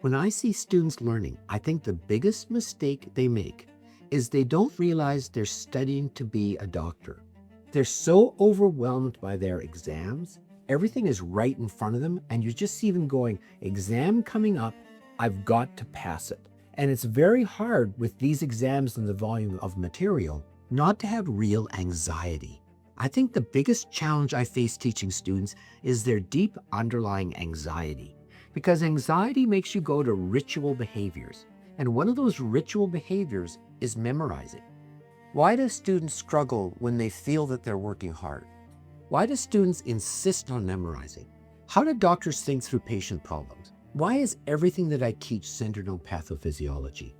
When I see students learning, I think the biggest mistake they make is they don't realize they're studying to be a doctor. They're so overwhelmed by their exams. Everything is right in front of them, and you just see them going, exam coming up, I've got to pass it. And it's very hard with these exams and the volume of material not to have real anxiety. I think the biggest challenge I face teaching students is their deep underlying anxiety, because anxiety makes you go to ritual behaviors. And one of those ritual behaviors is memorizing. Why do students struggle when they feel that they're working hard? Why do students insist on memorizing? How do doctors think through patient problems? Why is everything that I teach centered on pathophysiology?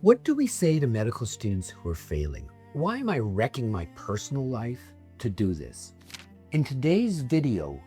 What do we say to medical students who are failing? Why am I wrecking my personal life to do this? In today's video,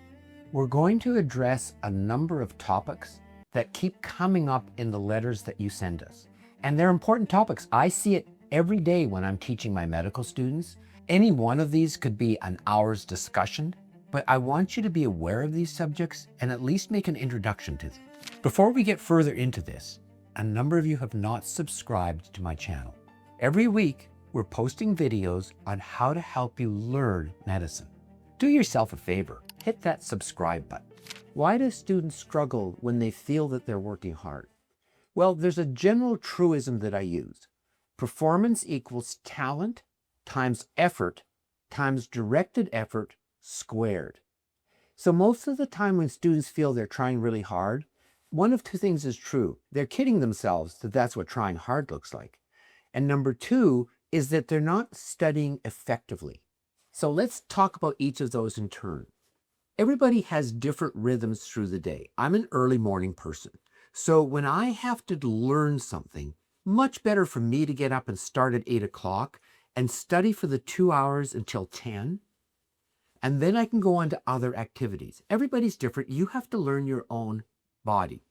we're going to address a number of topics that keep coming up in the letters that you send us. And they're important topics. I see it every day when I'm teaching my medical students. Any one of these could be an hour's discussion, but I want you to be aware of these subjects and at least make an introduction to them. Before we get further into this, a number of you have not subscribed to my channel. Every week, we're posting videos on how to help you learn medicine. Do yourself a favor, hit that subscribe button. Why do students struggle when they feel that they're working hard? Well, there's a general truism that I use. Performance equals talent times effort times directed effort squared. So most of the time when students feel they're trying really hard, one of two things is true. They're kidding themselves that that's what trying hard looks like. And number two is that they're not studying effectively. So let's talk about each of those in turn. Everybody has different rhythms through the day. I'm an early morning person. So when I have to learn something, much better for me to get up and start at 8 o'clock and study for the 2 hours until 10. And then I can go on to other activities. Everybody's different. You have to learn your own body.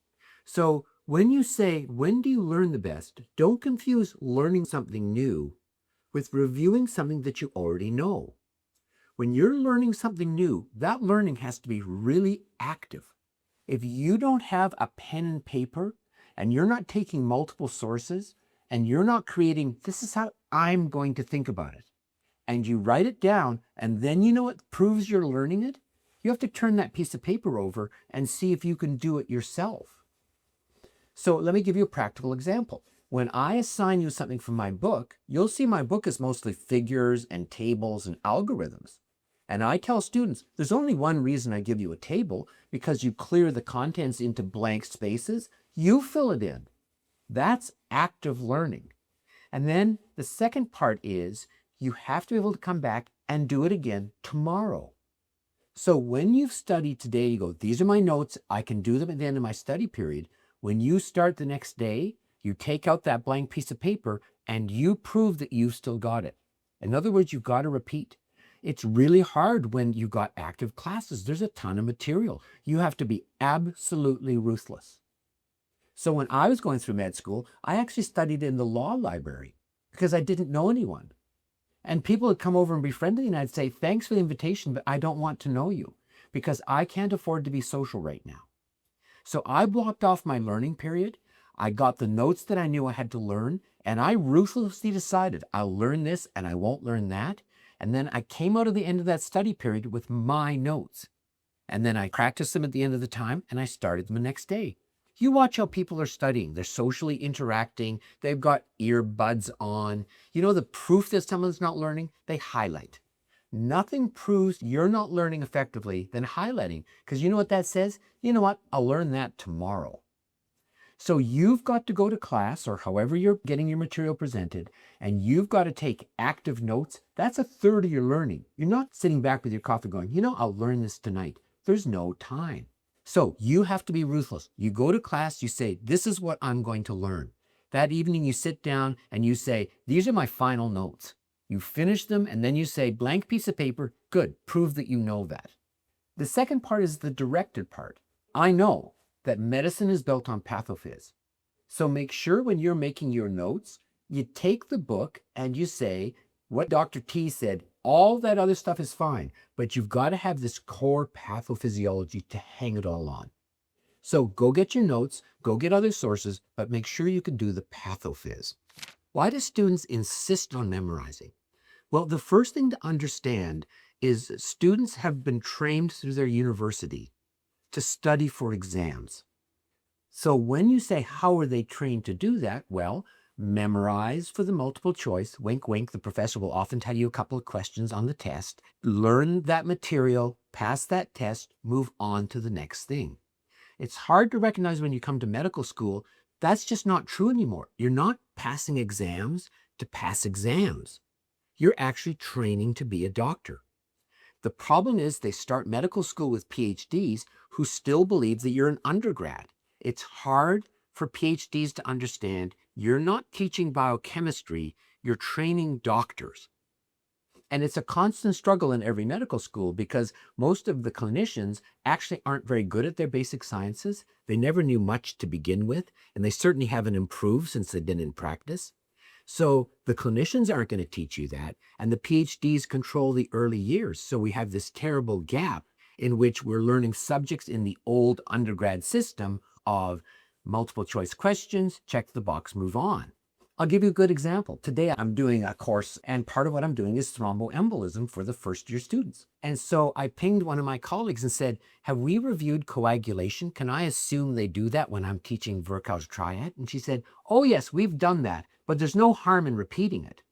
So when you say, when do you learn the best? Don't confuse learning something new with reviewing something that you already know. When you're learning something new, that learning has to be really active. If you don't have a pen and paper and you're not taking multiple sources and you're not creating, this is how I'm going to think about it, and you write it down and then you know what proves you're learning it, you have to turn that piece of paper over and see if you can do it yourself. So let me give you a practical example. When I assign you something from my book, you'll see my book is mostly figures and tables and algorithms. And I tell students, there's only one reason I give you a table, because you clear the contents into blank spaces, you fill it in. That's active learning. And then the second part is you have to be able to come back and do it again tomorrow. So when you've studied today, you go, these are my notes, I can do them at the end of my study period. When you start the next day, you take out that blank piece of paper and you prove that you've still got it. In other words, you've got to repeat. It's really hard when you've got active classes. There's a ton of material. You have to be absolutely ruthless. So when I was going through med school, I actually studied in the law library because I didn't know anyone. And people would come over and befriend me and I'd say, thanks for the invitation, but I don't want to know you because I can't afford to be social right now. So I blocked off my learning period. I got the notes that I knew I had to learn, and I ruthlessly decided I'll learn this and I won't learn that. And then I came out of the end of that study period with my notes. And then I practiced them at the end of the time and I started them the next day. You watch how people are studying. They're socially interacting. They've got earbuds on. You know the proof that someone's not learning? They highlight. Nothing proves you're not learning effectively than highlighting, because you know what that says? You know what? I'll learn that tomorrow. So you've got to go to class or however you're getting your material presented, and you've got to take active notes. That's a third of your learning. You're not sitting back with your coffee going, you know, I'll learn this tonight. There's no time. So you have to be ruthless. You go to class, you say, this is what I'm going to learn. That evening you sit down and you say, these are my final notes. You finish them and then you say, blank piece of paper, good, prove that you know that. The second part is the directed part. I know that medicine is built on pathophys. So make sure when you're making your notes, you take the book and you say, what Dr. T said, all that other stuff is fine, but you've got to have this core pathophysiology to hang it all on. So go get your notes, go get other sources, but make sure you can do the pathophys. Why do students insist on memorizing? Well, the first thing to understand is that students have been trained through their university to study for exams. So when you say, how are they trained to do that? Well, memorize for the multiple choice. Wink, wink. The professor will often tell you a couple of questions on the test. Learn that material, pass that test, move on to the next thing. It's hard to recognize when you come to medical school, that's just not true anymore. You're not passing exams to pass exams. You're actually training to be a doctor. The problem is they start medical school with PhDs who still believe that you're an undergrad. It's hard for PhDs to understand you're not teaching biochemistry, you're training doctors. And it's a constant struggle in every medical school because most of the clinicians actually aren't very good at their basic sciences. They never knew much to begin with, and they certainly haven't improved since they've been in practice. So the clinicians aren't going to teach you that, and the PhDs control the early years. So we have this terrible gap in which we're learning subjects in the old undergrad system of multiple choice questions, check the box, move on. I'll give you a good example. Today I'm doing a course, and part of what I'm doing is thromboembolism for the first year students. And so I pinged one of my colleagues and said, have we reviewed coagulation? Can I assume they do that when I'm teaching Virchow's triad? And she said, oh yes, we've done that, but there's no harm in repeating it.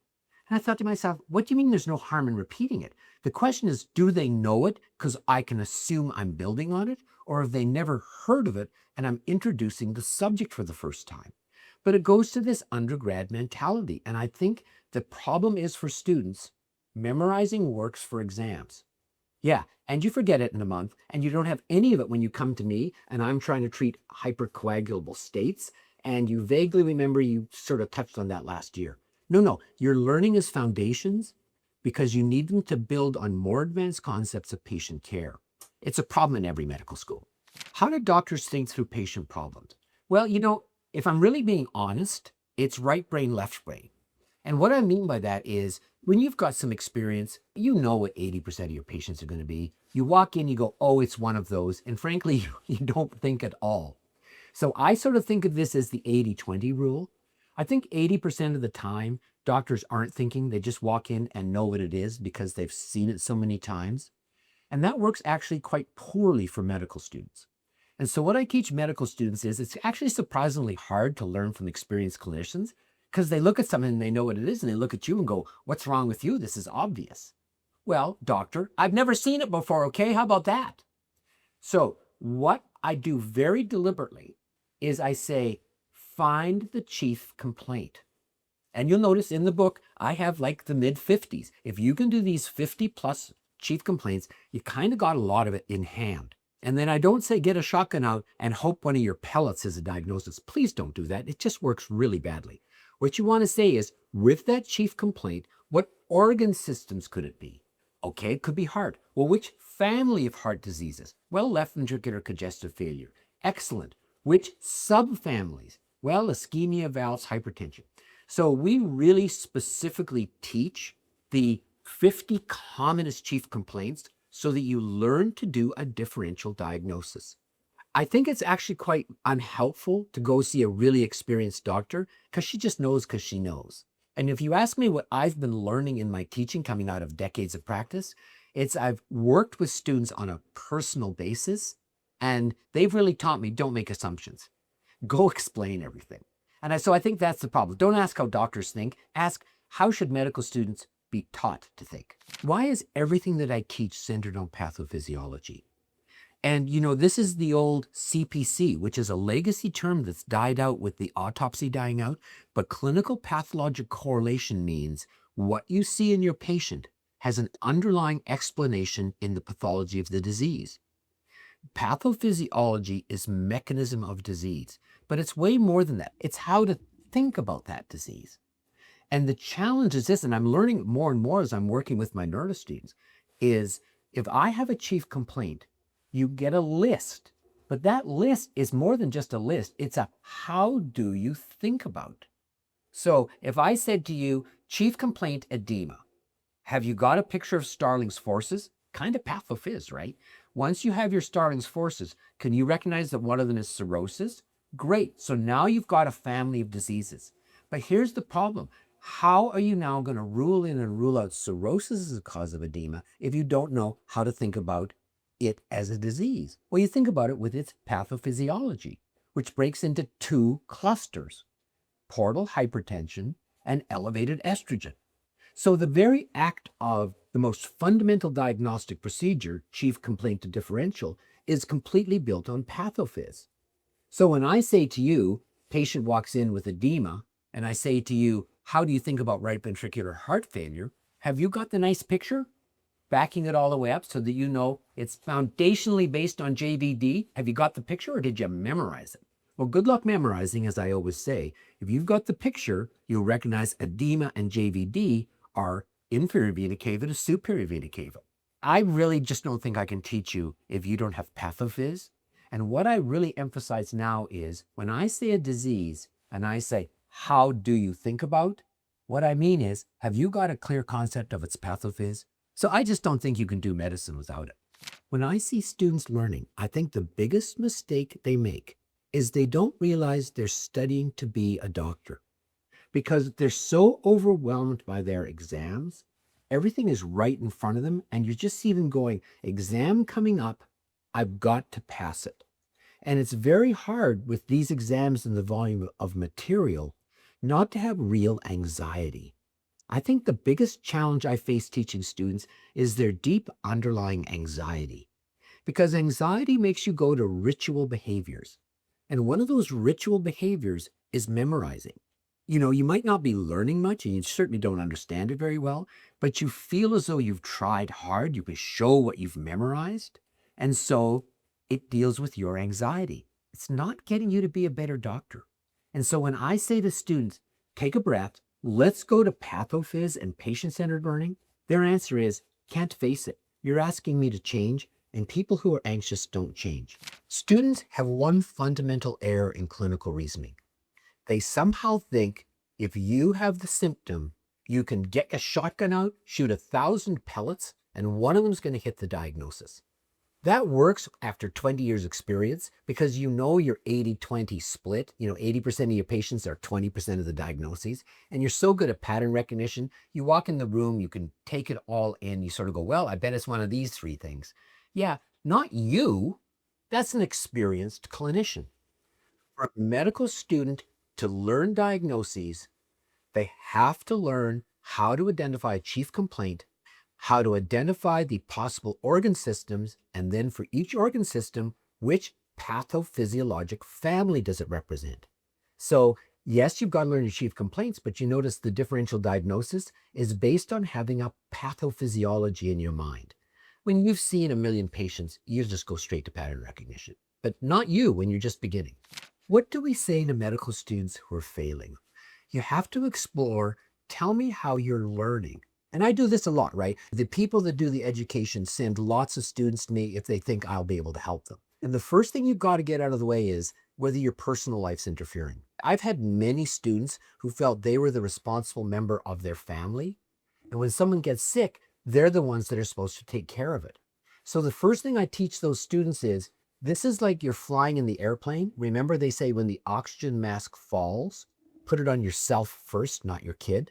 And I thought to myself, what do you mean there's no harm in repeating it? The question is, do they know it because I can assume I'm building on it? Or have they never heard of it and I'm introducing the subject for the first time? But it goes to this undergrad mentality. And I think the problem is for students, memorizing works for exams. Yeah, and you forget it in a month, and you don't have any of it when you come to me, and I'm trying to treat hypercoagulable states, and you vaguely remember you sort of touched on that last year. No, you're learning as foundations because you need them to build on more advanced concepts of patient care. It's a problem in every medical school. How do doctors think through patient problems? Well, if I'm really being honest, it's right brain, left brain. And what I mean by that is when you've got some experience, you know what 80% of your patients are going to be. You walk in, you go, oh, it's one of those. And frankly, you don't think at all. So I sort of think of this as the 80-20 rule. I think 80% of the time, doctors aren't thinking. They just walk in and know what it is because they've seen it so many times. And that works actually quite poorly for medical students. And so what I teach medical students is it's actually surprisingly hard to learn from experienced clinicians because they look at something and they know what it is and they look at you and go, what's wrong with you? This is obvious. Well, doctor, I've never seen it before, okay? How about that? So what I do very deliberately is I say, find the chief complaint. And you'll notice in the book, I have like the mid-50s. If you can do these 50 plus chief complaints, you kind of got a lot of it in hand. And then I don't say get a shotgun out and hope one of your pellets is a diagnosis. Please don't do that. It just works really badly. What you want to say is, with that chief complaint, what organ systems could it be? Okay, it could be heart. Well, which family of heart diseases? Well, left ventricular congestive failure. Excellent. Which subfamilies? Well, ischemia, valves, hypertension. So we really specifically teach the 50 commonest chief complaints so that you learn to do a differential diagnosis. I think it's actually quite unhelpful to go see a really experienced doctor because she just knows because she knows. And if you ask me what I've been learning in my teaching coming out of decades of practice, it's I've worked with students on a personal basis and they've really taught me don't make assumptions. Go explain everything. And so I think that's the problem. Don't ask how doctors think. Ask how should medical students be taught to think. Why is everything that I teach centered on pathophysiology? And this is the old CPC, which is a legacy term that's died out with the autopsy dying out. But clinical pathologic correlation means what you see in your patient has an underlying explanation in the pathology of the disease. Pathophysiology is mechanism of disease, but it's way more than that. It's how to think about that disease. And the challenge is this, and I'm learning more and more as I'm working with my neurostudents, is if I have a chief complaint, you get a list. But that list is more than just a list. It's a how do you think about? So if I said to you, chief complaint edema, have you got a picture of Starling's forces? Kind of pathophys, right? Once you have your Starling's forces, can you recognize that one of them is cirrhosis? Great. So now you've got a family of diseases. But here's the problem. How are you now going to rule in and rule out cirrhosis as a cause of edema if you don't know how to think about it as a disease? Well, you think about it with its pathophysiology, which breaks into two clusters: portal hypertension and elevated estrogen. So the very act of the most fundamental diagnostic procedure, chief complaint to differential, is completely built on pathophys. So when I say to you, patient walks in with edema, and I say to you, how do you think about right ventricular heart failure? Have you got the nice picture? Backing it all the way up so that you know it's foundationally based on JVD. Have you got the picture, or did you memorize it? Well, good luck memorizing, as I always say. If you've got the picture, you'll recognize edema and JVD are inferior vena cava to superior vena cava. I really just don't think I can teach you if you don't have pathophys. And what I really emphasize now is when I say a disease and I say, how do you think about? What I mean is, have you got a clear concept of its pathophys? So I just don't think you can do medicine without it. When I see students learning, I think the biggest mistake they make is they don't realize they're studying to be a doctor, because they're so overwhelmed by their exams. Everything is right in front of them, and you're just even going, exam coming up, I've got to pass it. And it's very hard with these exams and the volume of material not to have real anxiety. I think the biggest challenge I face teaching students is their deep underlying anxiety, because anxiety makes you go to ritual behaviors. And one of those ritual behaviors is memorizing. You know, you might not be learning much, and you certainly don't understand it very well, but you feel as though you've tried hard. You can show what you've memorized. And so it deals with your anxiety. It's not getting you to be a better doctor. And so when I say to students, take a breath, let's go to pathophys and patient-centered learning, their answer is, can't face it. You're asking me to change, and people who are anxious don't change. Students have one fundamental error in clinical reasoning. They somehow think if you have the symptom, you can get a shotgun out, shoot 1,000 pellets, and one of them is going to hit the diagnosis. That works after 20 years experience, because you know your 80-20 split. 80% of your patients are 20% of the diagnoses, and you're so good at pattern recognition. You walk in the room, you can take it all in. You sort of go, well, I bet it's one of these three things. Yeah, not you. That's an experienced clinician. For a medical student to learn diagnoses, they have to learn how to identify a chief complaint, how to identify the possible organ systems, and then for each organ system, which pathophysiologic family does it represent? So yes, you've got to learn your chief complaints, but you notice the differential diagnosis is based on having a pathophysiology in your mind. When you've seen 1 million patients, you just go straight to pattern recognition, but not you when you're just beginning. What do we say to medical students who are failing? You have to explore, tell me how you're learning. And I do this a lot, right? The people that do the education send lots of students to me if they think I'll be able to help them. And the first thing you've got to get out of the way is whether your personal life's interfering. I've had many students who felt they were the responsible member of their family. And when someone gets sick, they're the ones that are supposed to take care of it. So the first thing I teach those students is, this is like you're flying in the airplane. Remember, they say when the oxygen mask falls, put it on yourself first, not your kid.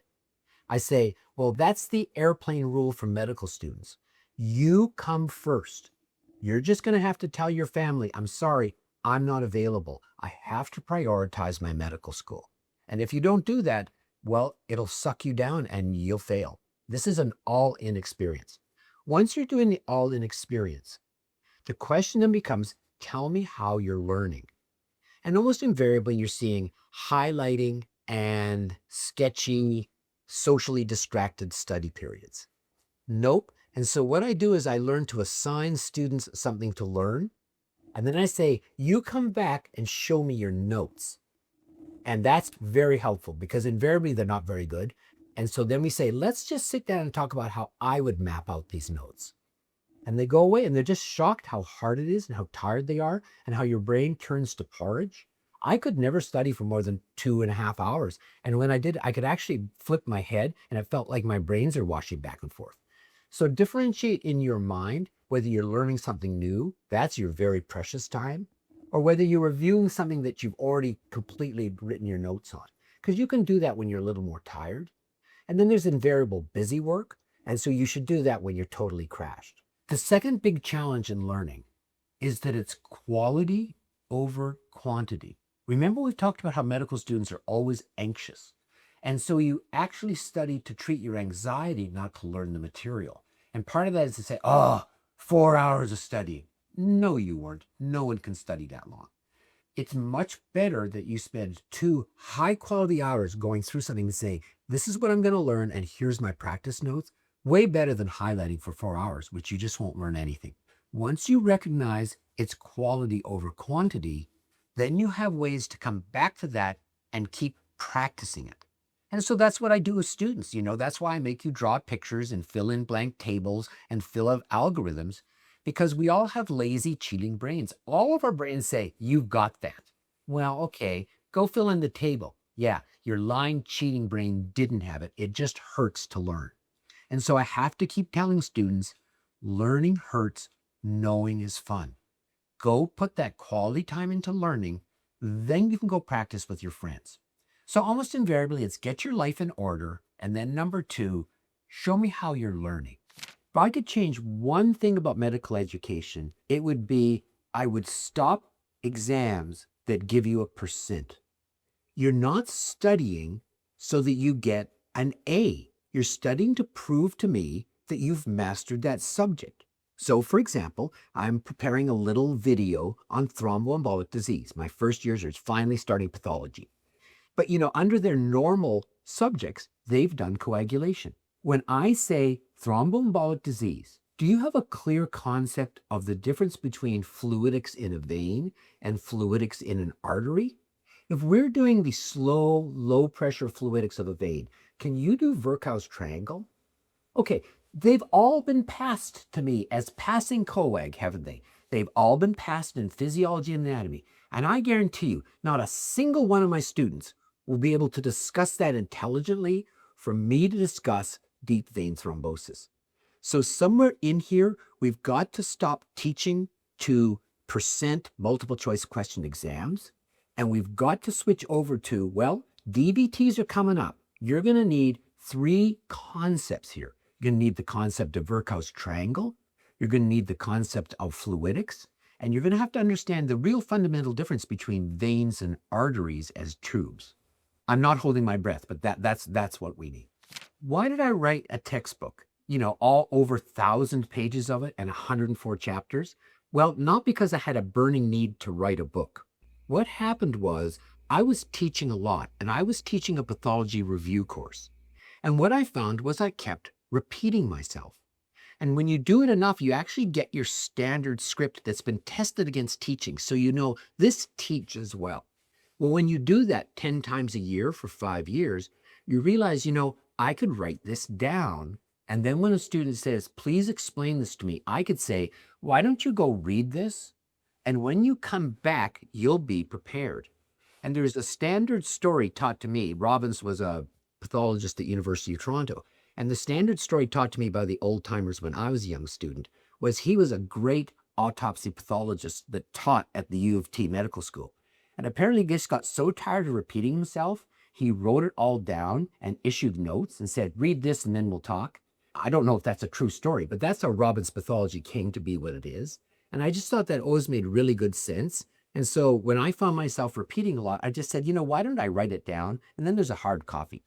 I say, well, that's the airplane rule for medical students. You come first. You're just going to have to tell your family, I'm sorry, I'm not available. I have to prioritize my medical school. And if you don't do that, well, it'll suck you down and you'll fail. This is an all-in experience. Once you're doing the all-in experience, the question then becomes, tell me how you're learning. And almost invariably, you're seeing highlighting and sketchy, socially distracted study periods. Nope. And so what I do is I learn to assign students something to learn. And then I say, you come back and show me your notes. And that's very helpful, because invariably they're not very good. And so then we say, let's just sit down and talk about how I would map out these notes. And they go away and they're just shocked how hard it is and how tired they are and how your brain turns to porridge. I could never study for more than 2.5 hours. And when I did, I could actually flip my head and it felt like my brains are washing back and forth. So differentiate in your mind whether you're learning something new, that's your very precious time, or whether you're reviewing something that you've already completely written your notes on. Because you can do that when you're a little more tired. And then there's invariable busy work. And so you should do that when you're totally crashed. The second big challenge in learning is that it's quality over quantity. Remember, we've talked about how medical students are always anxious. And so you actually study to treat your anxiety, not to learn the material. And part of that is to say, oh, 4 hours of studying. No, you weren't. No one can study that long. It's much better that you spend 2 high quality hours going through something and say, this is what I'm going to learn, and here's my practice notes. Way better than highlighting for 4 hours, which you just won't learn anything. Once you recognize it's quality over quantity, then you have ways to come back to that and keep practicing it. And so that's what I do with students. That's why I make you draw pictures and fill in blank tables and fill out algorithms, because we all have lazy, cheating brains. All of our brains say, you've got that. Well, okay, go fill in the table. Yeah, your lying, cheating brain didn't have it. It just hurts to learn. And so I have to keep telling students, learning hurts, knowing is fun. Go put that quality time into learning, then you can go practice with your friends. So almost invariably, it's get your life in order. And then number 2, show me how you're learning. If I could change one thing about medical education, it would be I would stop exams that give you a percent. You're not studying so that you get an A. You're studying to prove to me that you've mastered that subject. So, for example, I'm preparing a little video on thromboembolic disease. My first years are finally starting pathology. But, under their normal subjects, they've done coagulation. When I say thromboembolic disease, do you have a clear concept of the difference between fluidics in a vein and fluidics in an artery? If we're doing the slow, low-pressure fluidics of a vein, can you do Virchow's triangle? Okay, they've all been passed to me as passing coag, haven't they? They've all been passed in physiology and anatomy. And I guarantee you, not a single one of my students will be able to discuss that intelligently for me to discuss deep vein thrombosis. So somewhere in here, we've got to stop teaching to percent multiple choice question exams. And we've got to switch over to, well, DVTs are coming up. You're going to need 3 concepts here. You're going to need the concept of Virchow's triangle. You're going to need the concept of fluidics. And you're going to have to understand the real fundamental difference between veins and arteries as tubes. I'm not holding my breath, but that's what we need. Why did I write a textbook? All over 1,000 pages of it and 104 chapters? Well, not because I had a burning need to write a book. What happened was I was teaching a lot, and I was teaching a pathology review course. And what I found was I kept repeating myself. And when you do it enough, you actually get your standard script that's been tested against teaching. So this teaches well. Well, when you do that 10 times a year for 5 years, you realize, I could write this down. And then when a student says, please explain this to me, I could say, why don't you go read this? And when you come back, you'll be prepared. And there's a standard story taught to me. Robbins was a pathologist at University of Toronto. And the standard story taught to me by the old timers when I was a young student was he was a great autopsy pathologist that taught at the U of T medical school. And apparently he just got so tired of repeating himself, he wrote it all down and issued notes and said, read this and then we'll talk. I don't know if that's a true story, but that's how Robbins pathology came to be what it is. And I just thought that always made really good sense. And so when I found myself repeating a lot, I just said, why don't I write it down? And then there's a hard copy.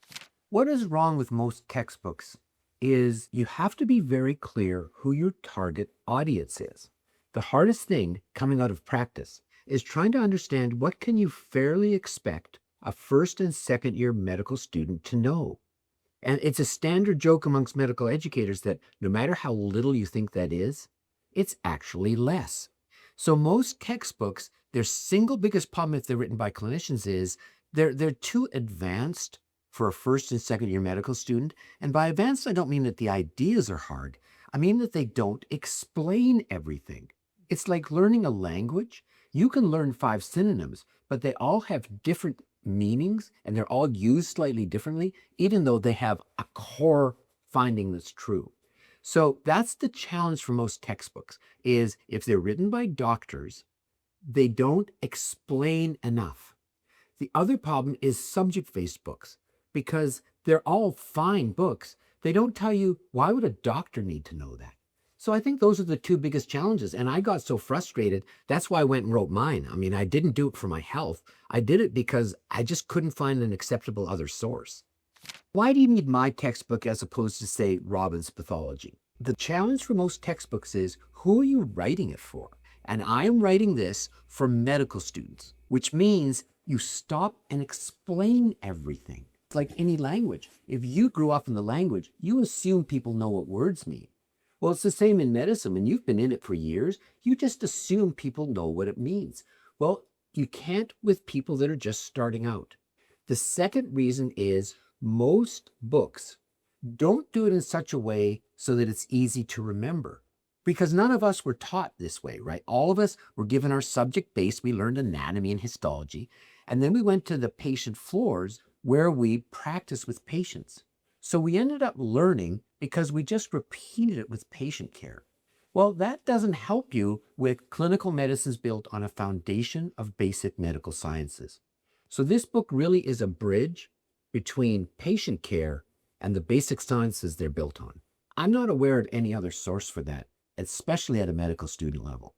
What is wrong with most textbooks is you have to be very clear who your target audience is. The hardest thing coming out of practice is trying to understand what can you fairly expect a first and second year medical student to know. And it's a standard joke amongst medical educators that no matter how little you think that is, it's actually less. So most textbooks, their single biggest problem if they're written by clinicians is they're too advanced for a first and second year medical student. And by advanced, I don't mean that the ideas are hard. I mean that they don't explain everything. It's like learning a language. You can learn 5 synonyms, but they all have different meanings and they're all used slightly differently, even though they have a core finding that's true. So that's the challenge for most textbooks is if they're written by doctors, they don't explain enough. The other problem is subject-based books because they're all fine books. They don't tell you why would a doctor need to know that? So I think those are the two biggest challenges. And I got so frustrated. That's why I went and wrote mine. I mean, I didn't do it for my health. I did it because I just couldn't find an acceptable other source. Why do you need my textbook as opposed to, say, Robbins' Pathology? The challenge for most textbooks is who are you writing it for? And I am writing this for medical students, which means you stop and explain everything. It's like any language. If you grew up in the language, you assume people know what words mean. Well, it's the same in medicine. When you've been in it for years, you just assume people know what it means. Well, you can't with people that are just starting out. The second reason is most books don't do it in such a way so that it's easy to remember. Because none of us were taught this way, right? All of us were given our subject base. We learned anatomy and histology. And then we went to the patient floors where we practiced with patients. So we ended up learning because we just repeated it with patient care. Well, that doesn't help you with clinical medicines built on a foundation of basic medical sciences. So this book really is a bridge between patient care and the basic sciences they're built on. I'm not aware of any other source for that, especially at a medical student level.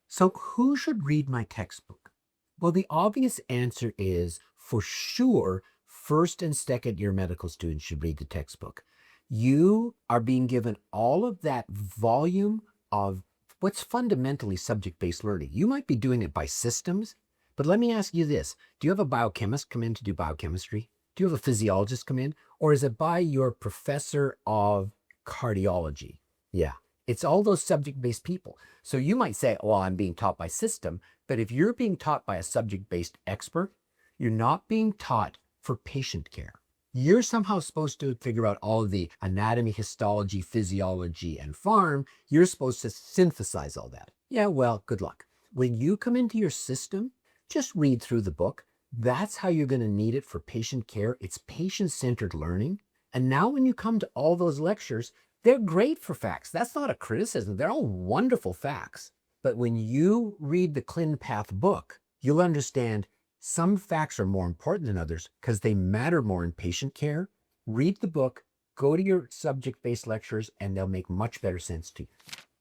So who should read my textbook? Well, the obvious answer is for sure, first and second year medical students should read the textbook. You are being given all of that volume of what's fundamentally subject-based learning. You might be doing it by systems, but let me ask you this. Do you have a biochemist come in to do biochemistry? Do you have a physiologist come in? Or is it by your professor of cardiology? Yeah, it's all those subject-based people. So you might say, well, I'm being taught by system, but if you're being taught by a subject-based expert, you're not being taught for patient care. You're somehow supposed to figure out all of the anatomy, histology, physiology, and pharm. You're supposed to synthesize all that. Yeah, well, good luck. When you come into your system, just read through the book. That's how you're going to need it for patient care. It's patient-centered learning. And now when you come to all those lectures, they're great for facts. That's not a criticism. They're all wonderful facts. But when you read the Clin Path book, you'll understand some facts are more important than others because they matter more in patient care. Read the book, go to your subject-based lectures, and they'll make much better sense to you.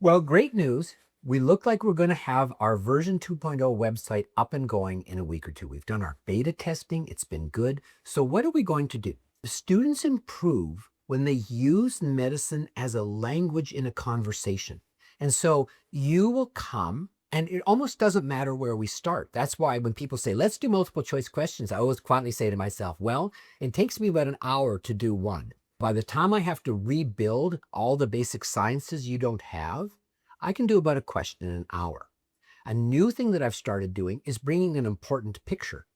Well, great news. We look like we're going to have our version 2.0 website up and going in a week or two. We've done our beta testing. It's been good. So what are we going to do? The students improve when they use medicine as a language in a conversation. And so you will come, and it almost doesn't matter where we start. That's why when people say, let's do multiple choice questions, I always quietly say to myself, well, it takes me about an hour to do one. By the time I have to rebuild all the basic sciences you don't have, I can do about a question in an hour. A new thing that I've started doing is bringing an important picture.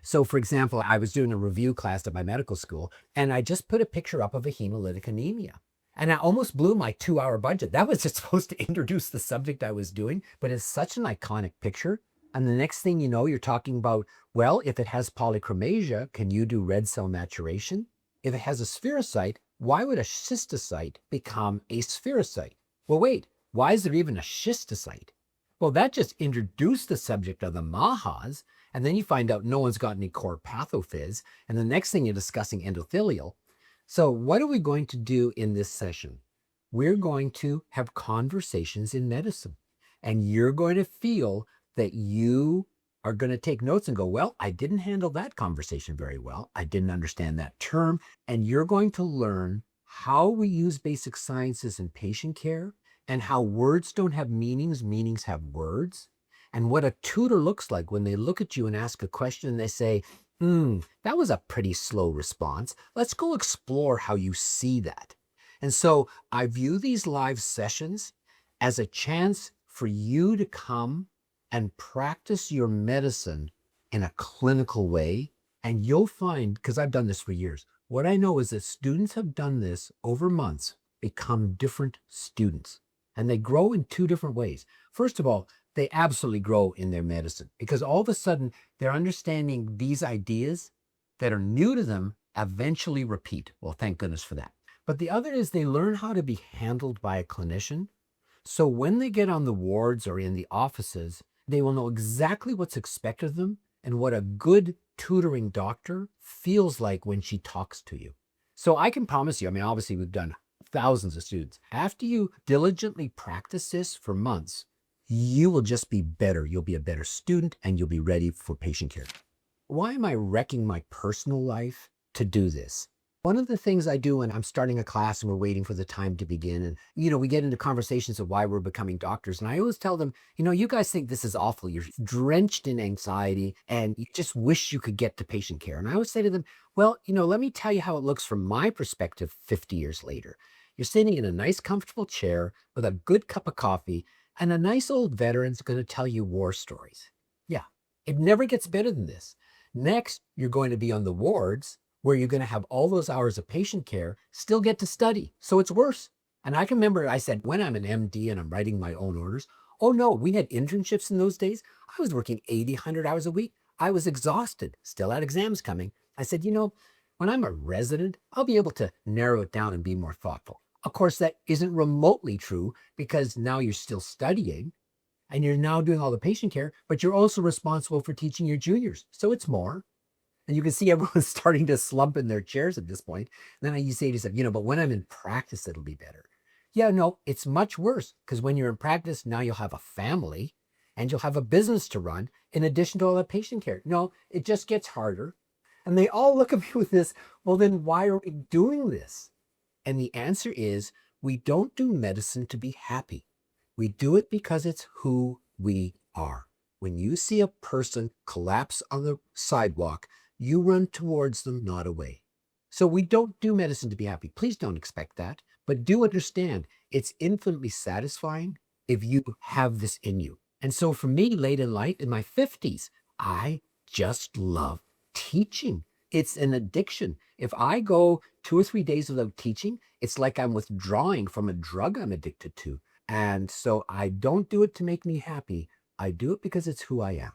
So for example, I was doing a review class at my medical school, and I just put a picture up of a hemolytic anemia. And I almost blew my 2-hour budget. That was just supposed to introduce the subject I was doing, but it's such an iconic picture. And the next thing you know, you're talking about, well, if it has polychromasia, can you do red cell maturation? If it has a spherocyte, why would a schistocyte become a spherocyte? Well, wait, why is there even a schistocyte? Well, that just introduced the subject of the Mahas, and then you find out no one's got any core pathophys, and the next thing you're discussing endothelial. So what are we going to do in this session? We're going to have conversations in medicine, and you're going to feel that you are going to take notes and go, well, I didn't handle that conversation very well. I didn't understand that term. And you're going to learn how we use basic sciences in patient care and how words don't have meanings, meanings have words, and what a tutor looks like when they look at you and ask a question and they say, that was a pretty slow response. Let's go explore how you see that. And so I view these live sessions as a chance for you to come and practice your medicine in a clinical way. And you'll find, because I've done this for years, what I know is that students have done this over months, become different students. And they grow in two different ways. First of all, they absolutely grow in their medicine because all of a sudden they're understanding these ideas that are new to them eventually repeat. Well, thank goodness for that. But the other is they learn how to be handled by a clinician. So when they get on the wards or in the offices, they will know exactly what's expected of them and what a good tutoring doctor feels like when she talks to you. So I can promise you, I mean, obviously we've done thousands of students. After you diligently practice this for months, you will just be better. You'll be a better student and you'll be ready for patient care. Why am I wrecking my personal life to do this? One of the things I do when I'm starting a class and we're waiting for the time to begin, and we get into conversations of why we're becoming doctors. And I always tell them, you guys think this is awful. You're drenched in anxiety and you just wish you could get to patient care. And I always say to them, well, let me tell you how it looks from my perspective 50 years later. You're sitting in a nice, comfortable chair with a good cup of coffee, and a nice old veteran's going to tell you war stories. Yeah, it never gets better than this. Next, you're going to be on the wards where you're going to have all those hours of patient care, still get to study. So it's worse. And I can remember I said, when I'm an MD and I'm writing my own orders, oh no, we had internships in those days. I was working 80, 100 hours a week. I was exhausted, still had exams coming. I said, when I'm a resident, I'll be able to narrow it down and be more thoughtful. Of course, that isn't remotely true because now you're still studying and you're now doing all the patient care, but you're also responsible for teaching your juniors. So it's more. And you can see everyone's starting to slump in their chairs at this point. And then you say to yourself, but when I'm in practice, it'll be better. Yeah, no, it's much worse because when you're in practice, now you'll have a family and you'll have a business to run in addition to all that patient care. No, it just gets harder. And they all look at me with this, well, then why are we doing this? And the answer is we don't do medicine to be happy. We do it because it's who we are. When you see a person collapse on the sidewalk, you run towards them, not away. So we don't do medicine to be happy. Please don't expect that. But do understand, it's infinitely satisfying if you have this in you. And so for me, late in life, in my 50s, I just love teaching. It's an addiction. If I go 2 or 3 days without teaching, it's like I'm withdrawing from a drug I'm addicted to. And so I don't do it to make me happy. I do it because it's who I am.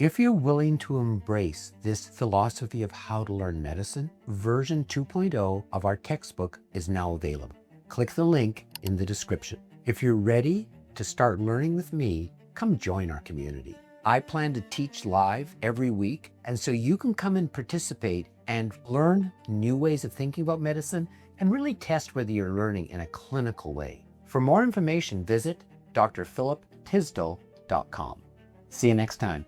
If you're willing to embrace this philosophy of how to learn medicine, version 2.0 of our textbook is now available. Click the link in the description. If you're ready to start learning with me, come join our community. I plan to teach live every week, and so you can come and participate and learn new ways of thinking about medicine and really test whether you're learning in a clinical way. For more information, visit drphiliptisdall.com. See you next time.